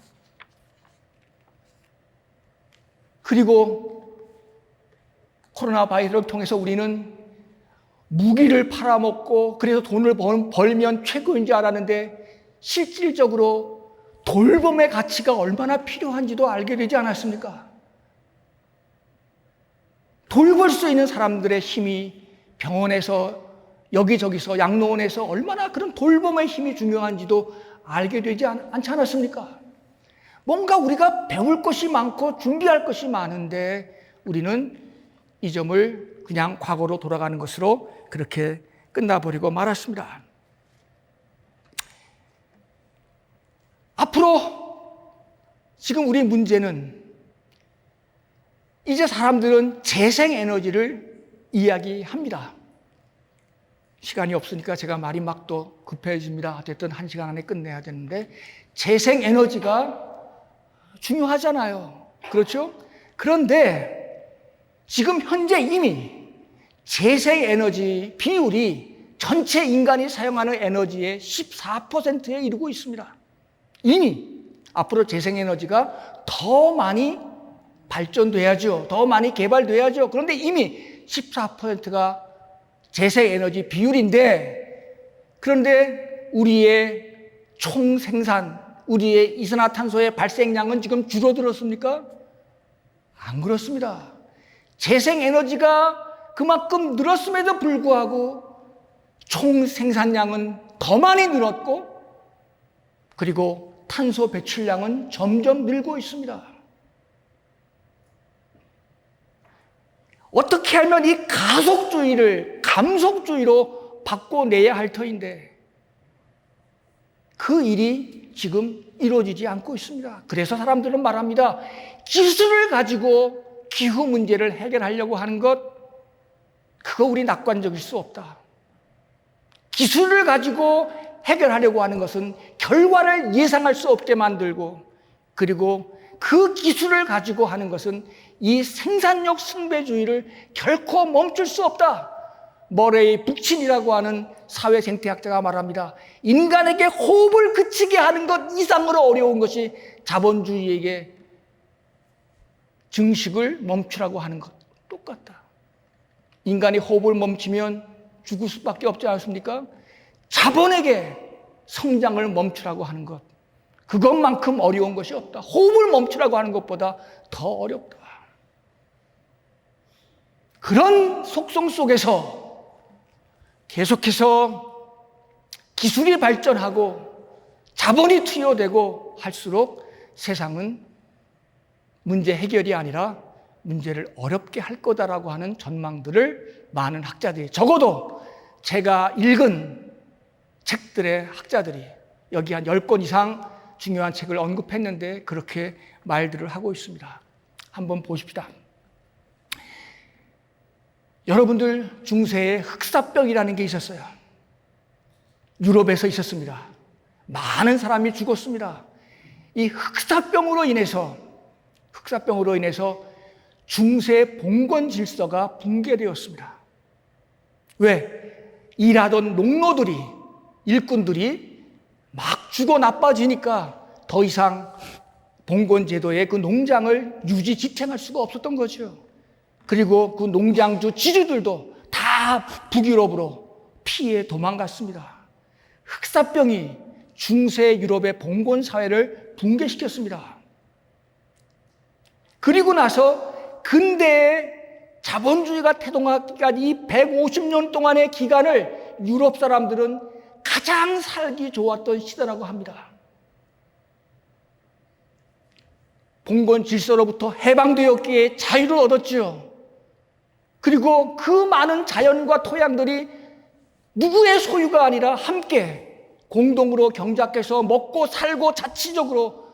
그리고 코로나 바이러스를 통해서 우리는 무기를 팔아먹고 그래서 돈을 벌면 최고인 줄 알았는데 실질적으로 돌봄의 가치가 얼마나 필요한지도 알게 되지 않았습니까? 돌볼 수 있는 사람들의 힘이 병원에서 여기저기서 양로원에서 얼마나 그런 돌봄의 힘이 중요한지도 알게 되지 않지 않았습니까? 뭔가 우리가 배울 것이 많고 준비할 것이 많은데 우리는 이 점을 그냥 과거로 돌아가는 것으로 그렇게 끝나버리고 말았습니다. 앞으로 지금 우리 문제는 이제 사람들은 재생에너지를 이야기합니다. 시간이 없으니까 제가 말이 막 또 급해집니다. 어쨌든 1시간 안에 끝내야 되는데 재생에너지가 중요하잖아요. 그렇죠? 그런데 지금 현재 이미 재생에너지 비율이 전체 인간이 사용하는 에너지의 14%에 이르고 있습니다. 이미 앞으로 재생에너지가 더 많이 발전돼야죠. 더 많이 개발돼야죠. 그런데 이미 14%가 재생에너지 비율인데, 그런데 우리의 총생산, 우리의 이산화탄소의 발생량은 지금 줄어들었습니까? 안 그렇습니다. 재생에너지가 그만큼 늘었음에도 불구하고 총생산량은 더 많이 늘었고, 그리고 탄소 배출량은 점점 늘고 있습니다. 어떻게 하면 이 가속주의를 감속주의로 바꿔내야 할 터인데 그 일이 지금 이루어지지 않고 있습니다. 그래서 사람들은 말합니다. 기술을 가지고 기후 문제를 해결하려고 하는 것, 그거 우리 낙관적일 수 없다. 기술을 가지고 해결하려고 하는 것은 결과를 예상할 수 없게 만들고, 그리고 그 기술을 가지고 하는 것은 이 생산력 숭배주의를 결코 멈출 수 없다. 머레이 북친이라고 하는 사회생태학자가 말합니다. 인간에게 호흡을 그치게 하는 것 이상으로 어려운 것이 자본주의에게 증식을 멈추라고 하는 것 똑같다. 인간이 호흡을 멈추면 죽을 수밖에 없지 않습니까? 자본에게 성장을 멈추라고 하는 것, 그것만큼 어려운 것이 없다. 호흡을 멈추라고 하는 것보다 더 어렵다. 그런 속성 속에서 계속해서 기술이 발전하고 자본이 투여되고 할수록 세상은 문제 해결이 아니라 문제를 어렵게 할 거다라고 하는 전망들을 많은 학자들이, 적어도 제가 읽은 책들의 학자들이 여기 한 10권 이상 중요한 책을 언급했는데 그렇게 말들을 하고 있습니다. 한번 보십시다. 여러분들 중세에 흑사병이라는 게 있었어요. 유럽에서 있었습니다. 많은 사람이 죽었습니다. 이 흑사병으로 인해서 중세 봉건 질서가 붕괴되었습니다. 왜? 일하던 농노들이, 일꾼들이 막 죽어 나빠지니까 더 이상 봉건 제도의 그 농장을 유지 지탱할 수가 없었던 거죠. 그리고 그 농장주 지주들도 다 북유럽으로 피해 도망갔습니다. 흑사병이 중세 유럽의 봉건 사회를 붕괴시켰습니다. 그리고 나서 근대의 자본주의가 태동하기까지 이 150년 동안의 기간을 유럽 사람들은 가장 살기 좋았던 시대라고 합니다. 봉건 질서로부터 해방되었기에 자유를 얻었지요. 그리고 그 많은 자연과 토양들이 누구의 소유가 아니라 함께 공동으로 경작해서 먹고 살고 자치적으로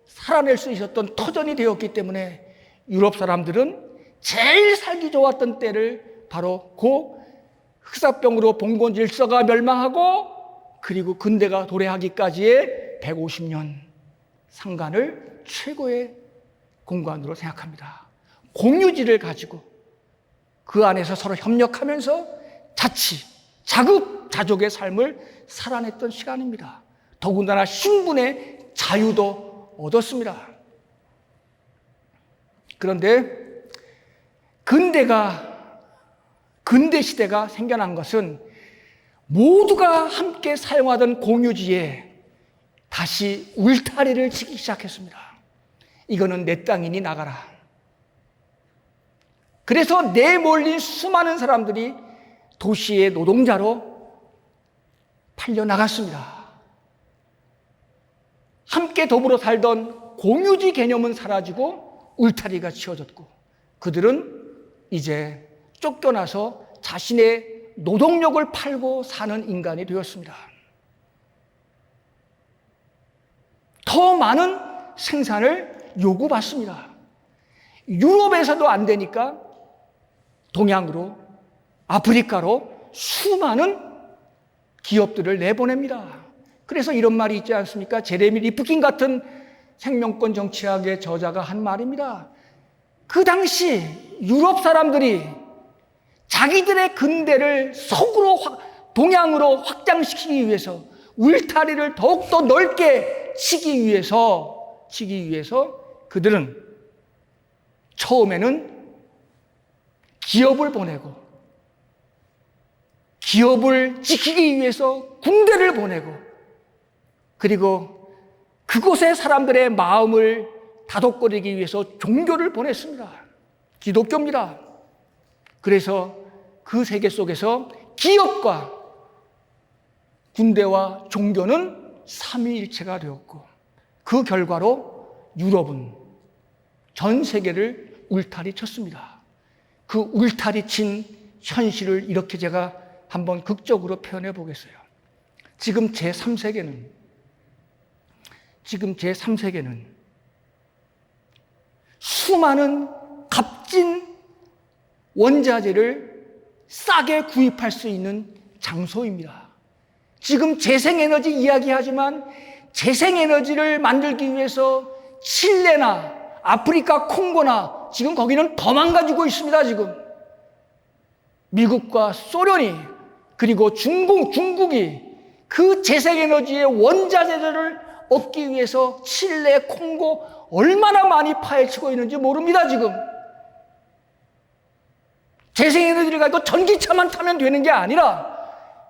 살아낼 수 있었던 터전이 되었기 때문에 유럽 사람들은 제일 살기 좋았던 때를 바로 그 흑사병으로 봉건 질서가 멸망하고 그리고 근대가 도래하기까지의 150년 상간을 최고의 공간으로 생각합니다. 공유지를 가지고 그 안에서 서로 협력하면서 자급자족의 삶을 살아냈던 시간입니다. 더군다나 신분의 자유도 얻었습니다. 그런데 근대 시대가 생겨난 것은 모두가 함께 사용하던 공유지에 다시 울타리를 치기 시작했습니다. 이거는 내 땅이니 나가라. 그래서 내몰린 수많은 사람들이 도시의 노동자로 팔려나갔습니다. 함께 더불어 살던 공유지 개념은 사라지고 울타리가 치워졌고 그들은 이제 쫓겨나서 자신의 노동력을 팔고 사는 인간이 되었습니다. 더 많은 생산을 요구받습니다. 유럽에서도 안 되니까 동양으로, 아프리카로 수많은 기업들을 내보냅니다. 그래서 이런 말이 있지 않습니까? 제레미 리프킨 같은 생명권 정치학의 저자가 한 말입니다. 그 당시 유럽 사람들이 자기들의 근대를 서구로 동양으로 확장시키기 위해서 울타리를 더욱더 넓게 치기 위해서 그들은 처음에는 기업을 보내고 기업을 지키기 위해서 군대를 보내고 그리고 그곳의 사람들의 마음을 다독거리기 위해서 종교를 보냈습니다. 기독교입니다. 그래서 그 세계 속에서 기업과 군대와 종교는 삼위일체가 되었고 그 결과로 유럽은 전 세계를 울타리 쳤습니다. 그 울타리 친 현실을 이렇게 제가 한번 극적으로 표현해 보겠어요. 지금 제3세계는 수많은 값진 원자재를 싸게 구입할 수 있는 장소입니다. 지금 재생에너지 이야기하지만 재생에너지를 만들기 위해서 칠레나 아프리카 콩고나 지금 거기는 더 망가지고 있습니다. 지금 미국과 소련이 그리고 중국이 그 재생에너지의 원자재들을 얻기 위해서 칠레, 콩고 얼마나 많이 파헤치고 있는지 모릅니다. 지금 재생에너지를 가지고 전기차만 타면 되는 게 아니라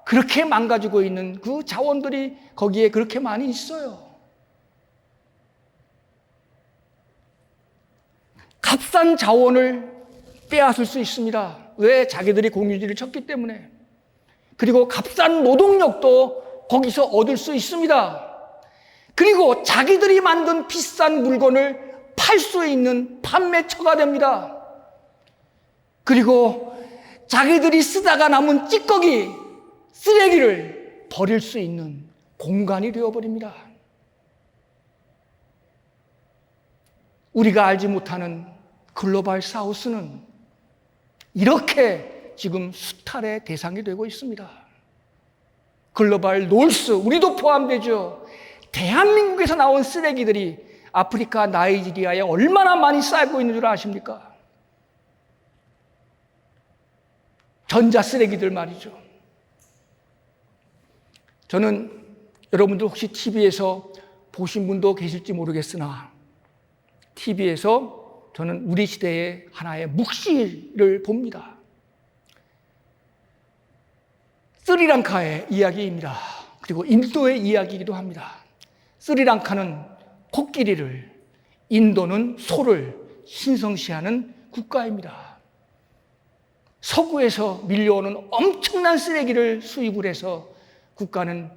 그렇게 망가지고 있는 그 자원들이 거기에 그렇게 많이 있어요. 값싼 자원을 빼앗을 수 있습니다. 왜? 자기들이 공유지를 쳤기 때문에. 그리고 값싼 노동력도 거기서 얻을 수 있습니다. 그리고 자기들이 만든 비싼 물건을 팔 수 있는 판매처가 됩니다. 그리고 자기들이 쓰다가 남은 찌꺼기, 쓰레기를 버릴 수 있는 공간이 되어버립니다. 우리가 알지 못하는 글로벌 사우스는 이렇게 지금 수탈의 대상이 되고 있습니다. 글로벌 노스, 우리도 포함되죠. 대한민국에서 나온 쓰레기들이 아프리카 나이지리아에 얼마나 많이 쌓이고 있는 줄 아십니까? 전자 쓰레기들 말이죠. 저는 여러분들 혹시 TV에서 보신 분도 계실지 모르겠으나 TV에서 저는 우리 시대의 하나의 묵시를 봅니다. 스리랑카의 이야기입니다. 그리고 인도의 이야기이기도 합니다. 스리랑카는 코끼리를, 인도는 소를 신성시하는 국가입니다. 서구에서 밀려오는 엄청난 쓰레기를 수입을 해서 국가는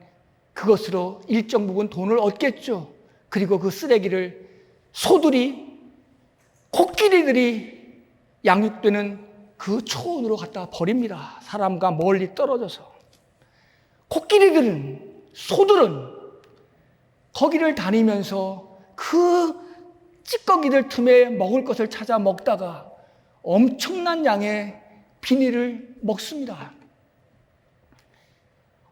그것으로 일정 부분 돈을 얻겠죠. 그리고 그 쓰레기를 소들이, 코끼리들이 양육되는 그 초원으로 갖다 버립니다. 사람과 멀리 떨어져서. 코끼리들은, 소들은 거기를 다니면서 그 찌꺼기들 틈에 먹을 것을 찾아 먹다가 엄청난 양의 비닐을 먹습니다.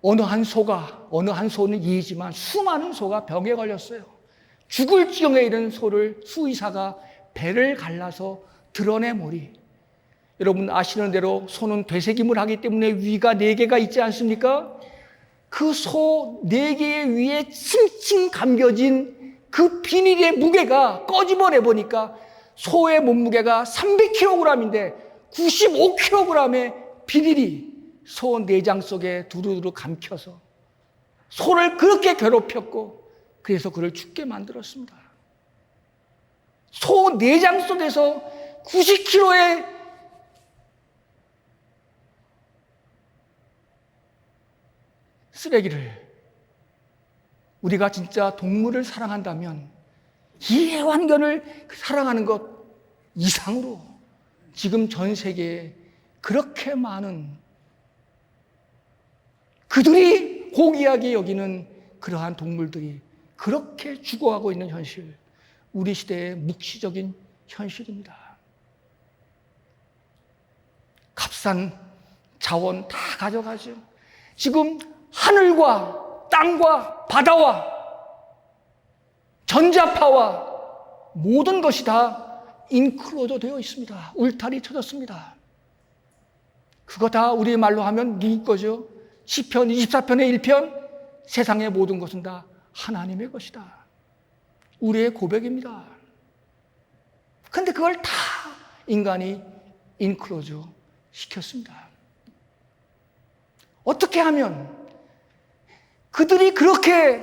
어느 한 소는 이지만 수많은 소가 병에 걸렸어요. 죽을 지경에 이른 소를 수의사가 배를 갈라서 드러내보니, 여러분 아시는 대로 소는 되새김을 하기 때문에 위가 4개가 있지 않습니까? 그 소 4개의 위에 칭칭 감겨진 그 비닐의 무게가 꺼집어내 보니까 소의 몸무게가 300kg인데 95kg의 비닐이 소 내장 속에 두루두루 감켜서 소를 그렇게 괴롭혔고, 그래서 그를 죽게 만들었습니다. 소 내장 속에서 90kg의 쓰레기를, 우리가 진짜 동물을 사랑한다면 이 애완견을 사랑하는 것 이상으로 지금 전 세계에 그렇게 많은, 그들이 고귀하게 여기는 그러한 동물들이 그렇게 죽어가고 있는 현실, 우리 시대의 묵시적인 현실입니다. 값싼 자원 다 가져가죠. 지금 하늘과 땅과 바다와 전자파와 모든 것이 다 인클로저 되어 있습니다. 울타리 쳐졌습니다. 그거 다 우리 말로 하면 누구 거죠? 시편 24편의 1편, 세상의 모든 것은 다 하나님의 것이다. 우리의 고백입니다. 그런데 그걸 다 인간이 인클로저 시켰습니다. 어떻게 하면 그들이 그렇게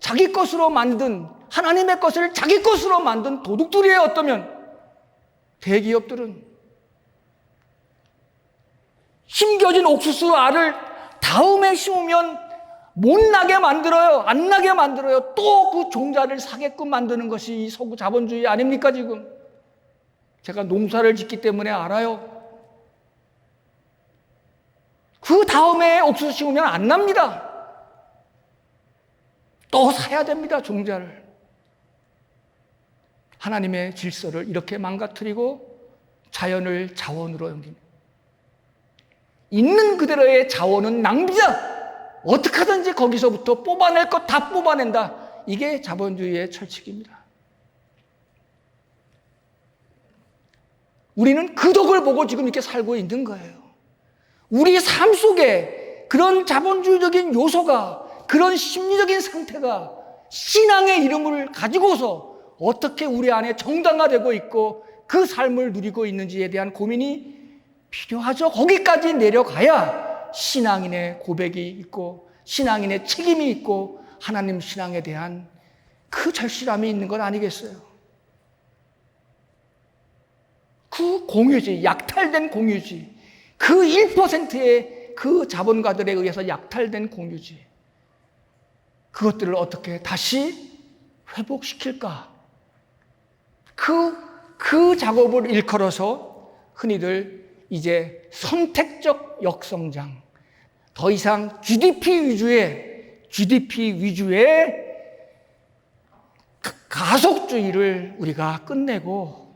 자기 것으로 만든, 하나님의 것을 자기 것으로 만든 도둑들이에요. 어떠면 대기업들은 심겨진 옥수수 알을 다음에 심으면 못 나게 만들어요. 안 나게 만들어요. 또 그 종자를 사게끔 만드는 것이 이 서구 자본주의 아닙니까? 지금 제가 농사를 짓기 때문에 알아요. 그 다음에 옥수수 심으면 안 납니다. 또 사야 됩니다, 종자를. 하나님의 질서를 이렇게 망가뜨리고 자연을 자원으로 옮깁니다. 있는 그대로의 자원은 낭비자. 어떻게 하든지 거기서부터 뽑아낼 것 다 뽑아낸다. 이게 자본주의의 철칙입니다. 우리는 그 덕을 보고 지금 이렇게 살고 있는 거예요. 우리 삶 속에 그런 자본주의적인 요소가, 그런 심리적인 상태가 신앙의 이름을 가지고서 어떻게 우리 안에 정당화되고 있고 그 삶을 누리고 있는지에 대한 고민이 필요하죠. 거기까지 내려가야 신앙인의 고백이 있고 신앙인의 책임이 있고 하나님 신앙에 대한 그 절실함이 있는 건 아니겠어요? 그 공유지, 약탈된 공유지, 그 1%의 그 자본가들에 의해서 약탈된 공유지, 그것들을 어떻게 다시 회복시킬까? 그 작업을 일컬어서 흔히들 이제 선택적 역성장, 더 이상 GDP 위주의 가속주의를 우리가 끝내고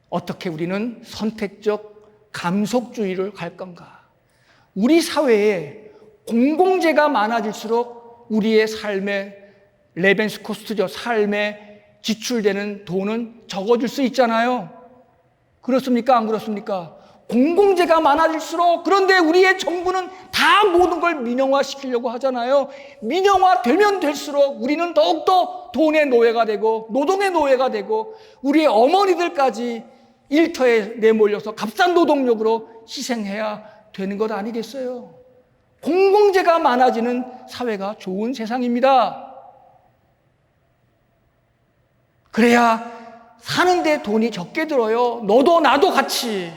어떻게 우리는 선택적 감속주의를 갈 건가? 우리 사회에 공공재가 많아질수록 우리의 삶의 레벤스 코스트죠. 삶에 지출되는 돈은 적어질 수 있잖아요. 그렇습니까? 안 그렇습니까? 공공재가 많아질수록, 그런데 우리의 정부는 다 모든 걸 민영화시키려고 하잖아요. 민영화되면 될수록 우리는 더욱더 돈의 노예가 되고 노동의 노예가 되고 우리의 어머니들까지 일터에 내몰려서 값싼 노동력으로 희생해야 되는 것 아니겠어요? 공공재가 많아지는 사회가 좋은 세상입니다. 그래야 사는데 돈이 적게 들어요. 너도 나도 같이.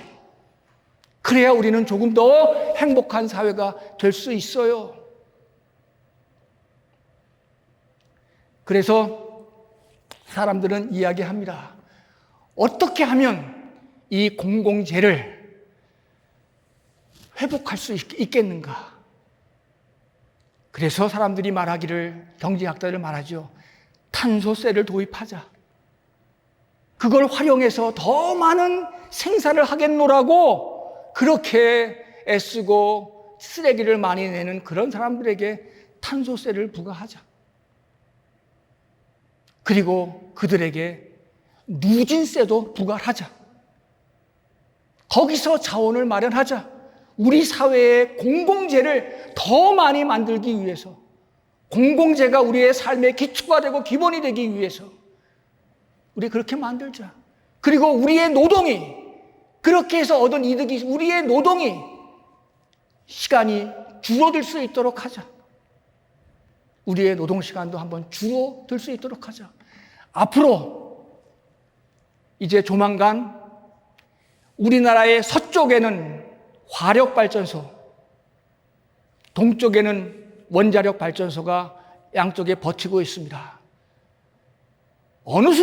그래야 우리는 조금 더 행복한 사회가 될 수 있어요. 그래서 사람들은 이야기합니다. 어떻게 하면 이 공공재를 회복할 수 있겠는가? 그래서 사람들이 말하기를, 경제학자들 말하죠. 탄소세를 도입하자. 그걸 활용해서 더 많은 생산을 하겠노라고 그렇게 애쓰고 쓰레기를 많이 내는 그런 사람들에게 탄소세를 부과하자. 그리고 그들에게 누진세도 부과하자. 거기서 자원을 마련하자. 우리 사회의 공공재를 더 많이 만들기 위해서, 공공재가 우리의 삶의 기초가 되고 기본이 되기 위해서 우리 그렇게 만들자. 그리고 우리의 노동이, 그렇게 해서 얻은 이득이, 우리의 노동이, 시간이 줄어들 수 있도록 하자. 우리의 노동 시간도 한번 줄어들 수 있도록 하자. 앞으로 이제 조만간 우리나라의 서쪽에는 화력발전소, 동쪽에는 원자력 발전소가 양쪽에 버티고 있습니다. 어느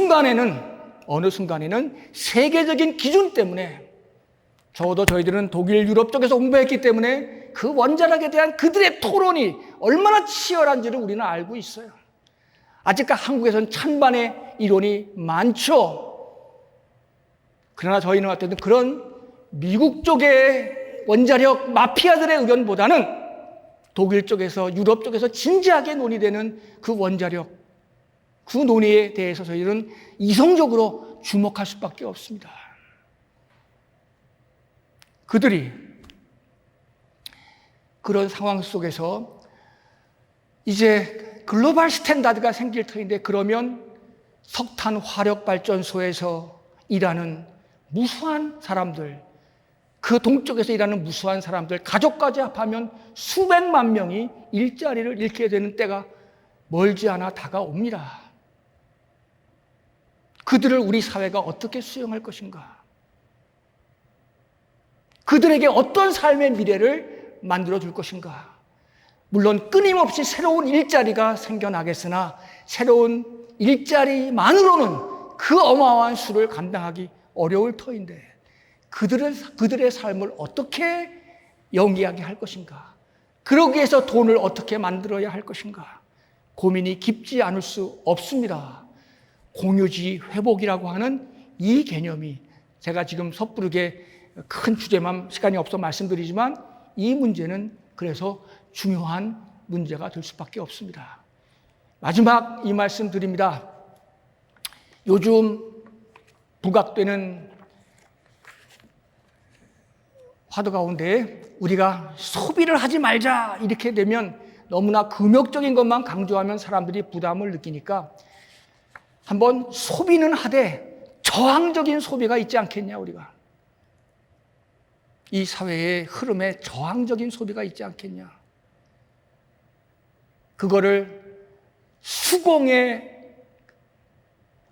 순간에는 세계적인 기준 때문에, 적어도 저희들은 독일, 유럽 쪽에서 공부했기 때문에 그 원자력에 대한 그들의 토론이 얼마나 치열한지를 우리는 알고 있어요. 아직까지 한국에서는 찬반의 이론이 많죠. 그러나 저희는 어쨌든 그런 미국 쪽의 원자력 마피아들의 의견보다는 독일 쪽에서, 유럽 쪽에서 진지하게 논의되는 그 원자력, 그 논의에 대해서 저희는 이성적으로 주목할 수밖에 없습니다. 그들이 그런 상황 속에서 이제 글로벌 스탠다드가 생길 터인데, 그러면 석탄 화력 발전소에서 일하는 무수한 사람들, 그 동쪽에서 일하는 무수한 사람들, 가족까지 합하면 수백만 명이 일자리를 잃게 되는 때가 멀지 않아 다가옵니다. 그들을 우리 사회가 어떻게 수용할 것인가? 그들에게 어떤 삶의 미래를 만들어 줄 것인가? 물론 끊임없이 새로운 일자리가 생겨나겠으나 새로운 일자리만으로는 그 어마어마한 수를 감당하기 어려울 터인데, 그들의 삶을 어떻게 영리하게 할 것인가? 그러기 위해서 돈을 어떻게 만들어야 할 것인가? 고민이 깊지 않을 수 없습니다. 공유지 회복이라고 하는 이 개념이, 제가 지금 섣부르게 큰 주제만 시간이 없어 말씀드리지만 이 문제는 그래서 중요한 문제가 될 수밖에 없습니다. 마지막 이 말씀 드립니다. 요즘 부각되는 화두 가운데 우리가 소비를 하지 말자 이렇게 되면 너무나 금욕적인 것만 강조하면 사람들이 부담을 느끼니까 한번 소비는 하되 저항적인 소비가 있지 않겠냐. 우리가 이 사회의 흐름에 저항적인 소비가 있지 않겠냐. 그거를 수공의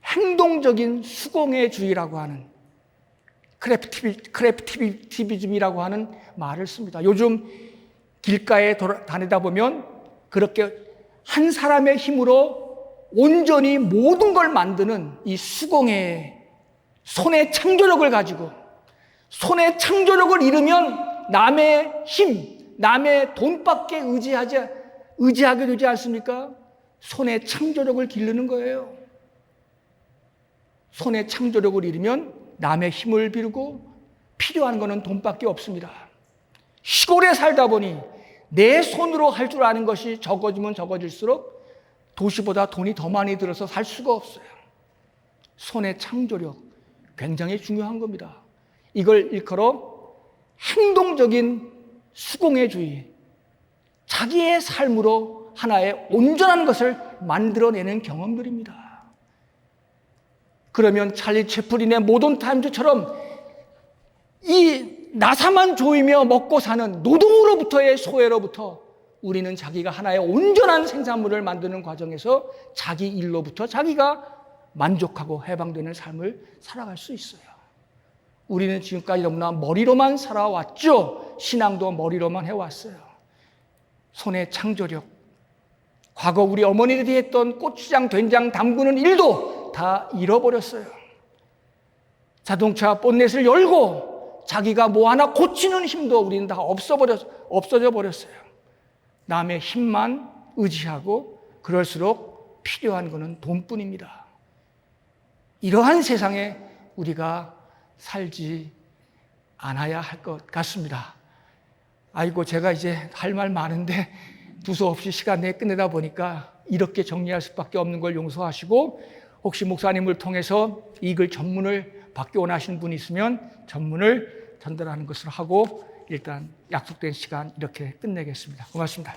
행동적인 수공의 주의라고 하는 크래프티비즘이라고 하는 말을 씁니다. 요즘 길가에 다니다 보면 그렇게 한 사람의 힘으로 온전히 모든 걸 만드는 이 수공의 손의 창조력을 가지고, 손의 창조력을 잃으면 남의 힘, 남의 돈밖에 의지하게 되지 않습니까? 손의 창조력을 기르는 거예요. 손의 창조력을 잃으면 남의 힘을 빌고 필요한 것은 돈밖에 없습니다. 시골에 살다 보니 내 손으로 할 줄 아는 것이 적어지면 적어질수록 도시보다 돈이 더 많이 들어서 살 수가 없어요. 손의 창조력 굉장히 중요한 겁니다. 이걸 일컬어 행동적인 수공의 주의, 자기의 삶으로 하나의 온전한 것을 만들어내는 경험들입니다. 그러면 찰리 채플린의 모던 타임즈처럼 이 나사만 조이며 먹고 사는 노동으로부터의 소외로부터 우리는 자기가 하나의 온전한 생산물을 만드는 과정에서 자기 일로부터 자기가 만족하고 해방되는 삶을 살아갈 수 있어요. 우리는 지금까지 너무나 머리로만 살아왔죠. 신앙도 머리로만 해왔어요. 손의 창조력, 과거 우리 어머니들이 했던 고추장, 된장 담그는 일도 다 잃어버렸어요. 자동차 본넷을 열고 자기가 뭐 하나 고치는 힘도 우리는 다 없어져 버렸어요. 남의 힘만 의지하고 그럴수록 필요한 것은 돈뿐입니다. 이러한 세상에 우리가 살지 않아야 할 것 같습니다. 아이고, 제가 이제 할 말 많은데 두서없이 시간 내에 끝내다 보니까 이렇게 정리할 수밖에 없는 걸 용서하시고, 혹시 목사님을 통해서 이 글 전문을 받기 원하시는 분이 있으면 전문을 전달하는 것으로 하고 일단 약속된 시간 이렇게 끝내겠습니다. 고맙습니다.